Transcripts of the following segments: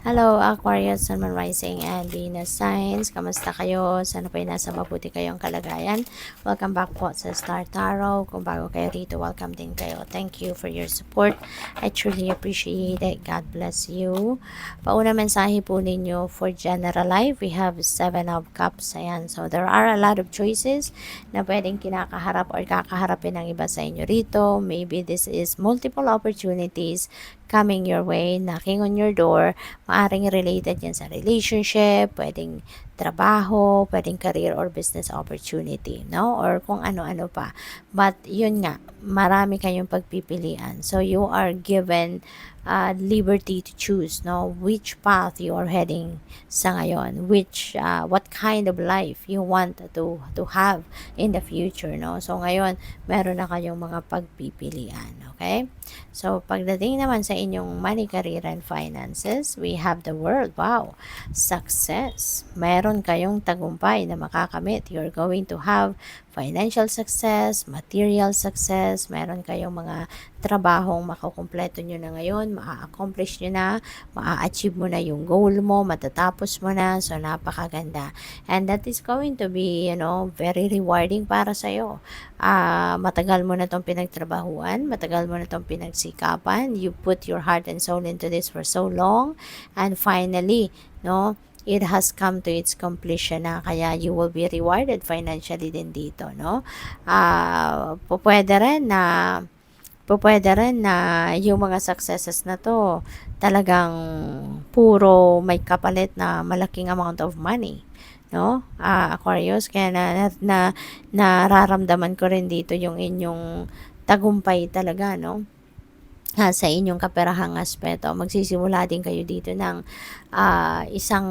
Hello, Aquarius, Sun, Moon Rising, and Venus signs. Kamusta kayo? Sana po ay nasa mabuti kayong kalagayan. Welcome back po sa Star Tarot. Kung bago kayo rito, welcome din kayo. Thank you for your support. I truly appreciate it. God bless you. Pauna mensahe po ninyo for general life. We have 7 of Cups. Ayan. So, there are a lot of choices na pwedeng kinakaharap or kakaharapin ng iba sa inyo rito. Maybe this is multiple opportunities coming your way, knocking on your door. Maaring related yan sa relationship, pwedeng trabaho, pwedeng career or business opportunity, no? Or kung ano-ano pa. But yun nga, marami kayong pagpipilian. So you are given liberty to choose, no? Which path you are heading sa ngayon, what kind of life you want to have in the future, no? So ngayon, meron na kayong mga pagpipilian, okay? So pagdating naman sa inyong money, career, and finances, we have the world. Wow! Success. Meron kayong tagumpay na makakamit. You're going to have financial success, material success. Meron kayong mga trabahong makukumpleto nyo na ngayon, ma-accomplish nyo na, ma-achieve mo na yung goal mo, matatapos mo na. So, napakaganda. And that is going to be, very rewarding para sa'yo. Matagal mo na itong pinagtrabahuan, matagal mo na itong pinagsikapan, you put your heart and soul into this for so long, and finally, no, it has come to its completion na, kaya you will be rewarded financially din dito, no? Pupwede rin na yung mga successes na to talagang puro may kapalit na malaking amount of money, no? Aquarius, kaya nararamdaman ko rin dito yung inyong tagumpay talaga, no? Sa inyong kaperahang aspeto. Magsisimula din kayo dito ng isang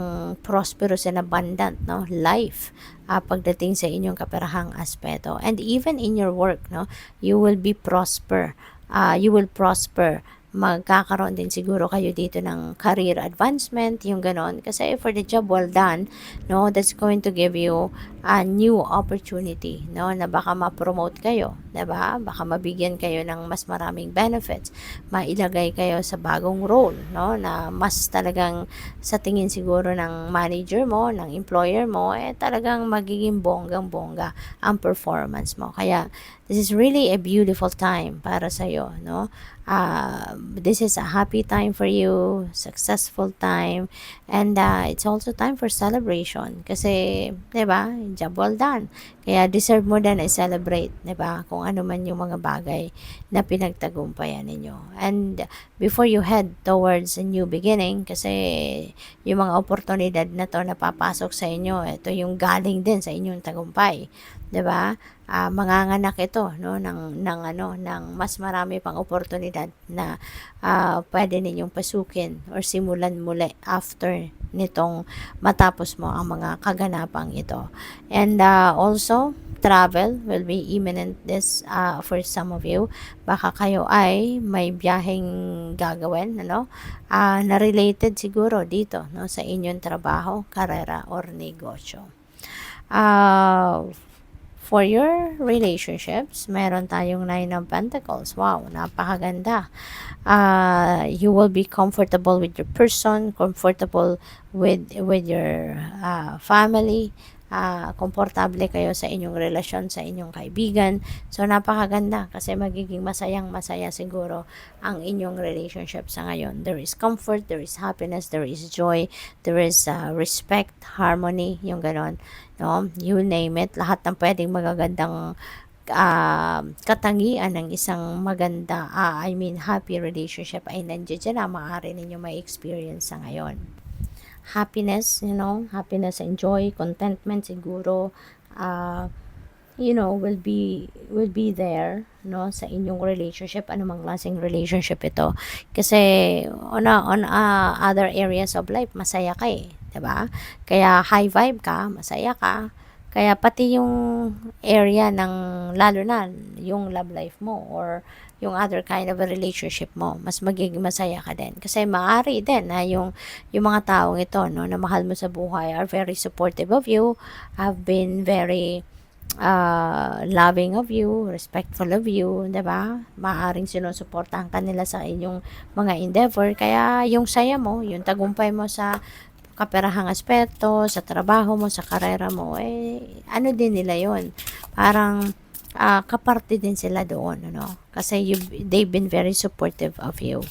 prosperous and abundant, no, life pagdating sa inyong kaperahang aspeto. And even in your work, no, you will prosper. Magkakaroon din siguro kayo dito ng career advancement, yung ganon. Kasi for the job well done, no, that's going to give you a new opportunity, no, na baka ma-promote kayo, diba? Baka mabigyan kayo ng mas maraming benefits, mailagay kayo sa bagong role, no, na mas talagang sa tingin siguro ng manager mo, ng employer mo, talagang magiging bonggang-bongga ang performance mo. Kaya this is really a beautiful time para sa'yo, no? This is a happy time for you, successful time, and it's also time for celebration. Kasi, diba, job well done. Kaya deserve mo din i-celebrate, diba, kung ano man yung mga bagay na pinagtagumpayan ninyo. And before you head towards a new beginning, kasi yung mga oportunidad na to na papasok sa inyo, ito yung galing din sa inyong tagumpay, 'di ba? Manganganak ito, no, ng mas marami pang oportunidad na pwede ninyong pasukin or simulan muli after nitong matapos mo ang mga kaganapang ito. And also travel will be imminent this for some of you. Baka kayo ay may biyaheng gagawin, ano, na related siguro dito, no, sa inyong trabaho, karera or negosyo. For your relationships, meron tayong 9 of Pentacles. Wow, napakaganda. You will be comfortable with your person, comfortable with your family, komportable kayo sa inyong relasyon, sa inyong kaibigan. So, napakaganda kasi magiging masayang-masaya siguro ang inyong relationship sa ngayon. There is comfort, there is happiness, there is joy, there is respect, harmony, yung ganon. No? You name it. Lahat ng pwedeng magagandang katangian ng isang maganda, happy relationship ay nandiyan dyan na maaari ninyo may experience sa ngayon. Happiness, happiness and joy, contentment siguro, will be there, no, sa inyong relationship, anumang klaseng relationship ito. Kasi on other areas of life, masaya ka, 'di ba? Kaya high vibe ka, masaya ka. Kaya pati yung area ng, lalo na yung love life mo or yung other kind of a relationship mo, mas magiging masaya ka din. Kasi maaari din na yung mga taong ito, no, na mahal mo sa buhay are very supportive of you, have been very loving of you, respectful of you, 'di ba? Maaaring sinusuportahan ka nila sa inyong mga endeavor. Kaya yung saya mo, yung tagumpay mo sa kaperahang aspeto, sa trabaho mo, sa karera mo, ano din nila yon. Parang kaparte din sila doon, ano? Kasi they've been very supportive of you.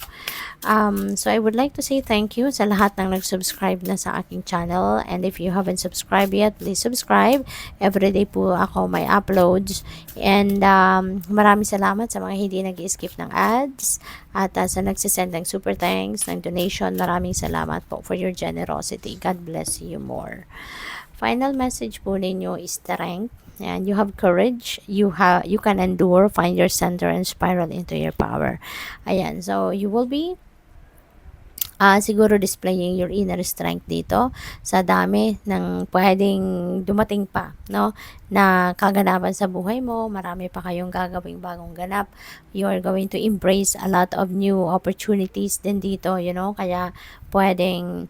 So I would like to say thank you sa lahat ng nag-subscribe na sa aking channel. And if you haven't subscribed yet, please subscribe. Everyday po ako may uploads. And maraming salamat sa mga hindi nag-skip ng ads. At sa nagsisend ng super thanks, ng donation, maraming salamat po for your generosity. God bless you more. Final message po ninyo is strength. And you have courage, you can endure, find your center and spiral into your power. Ayan, so you will be siguro displaying your inner strength dito sa dami ng pwedeng dumating pa, no? Na kaganapan sa buhay mo, marami pa kayong gagawing bagong ganap. You are going to embrace a lot of new opportunities din dito, you know? Kaya pwedeng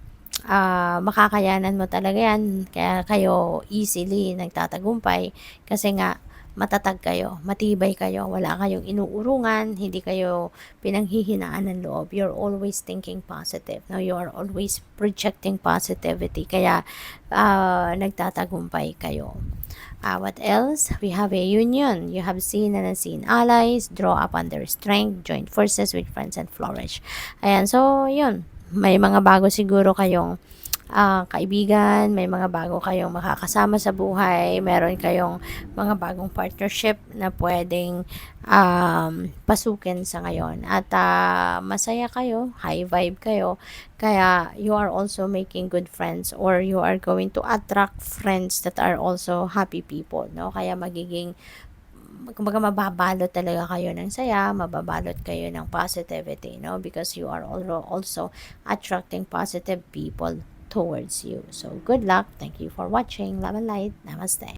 makakayanan mo talaga yan. Kaya kayo easily nagtatagumpay kasi nga matatag kayo, matibay kayo, wala kayong inuurungan, hindi kayo pinanghihinaan ng loob. You're always thinking positive. No? You are always projecting positivity. Kaya nagtatagumpay kayo. What else? We have a union. You have seen and unseen allies, draw upon their strength, join forces with friends and flourish. Ayan, so yun. May mga bago siguro kayong kaibigan, may mga bago kayong makakasama sa buhay, meron kayong mga bagong partnership na pwedeng pasukin sa ngayon. At masaya kayo, high vibe kayo, kaya you are also making good friends or you are going to attract friends that are also happy people, no? Kaya magiging kumbaga mababalot talaga kayo ng saya, mababalot kayo ng positivity, no? Because you are also attracting positive people towards you. So, good luck. Thank you for watching. Love and light. Namaste.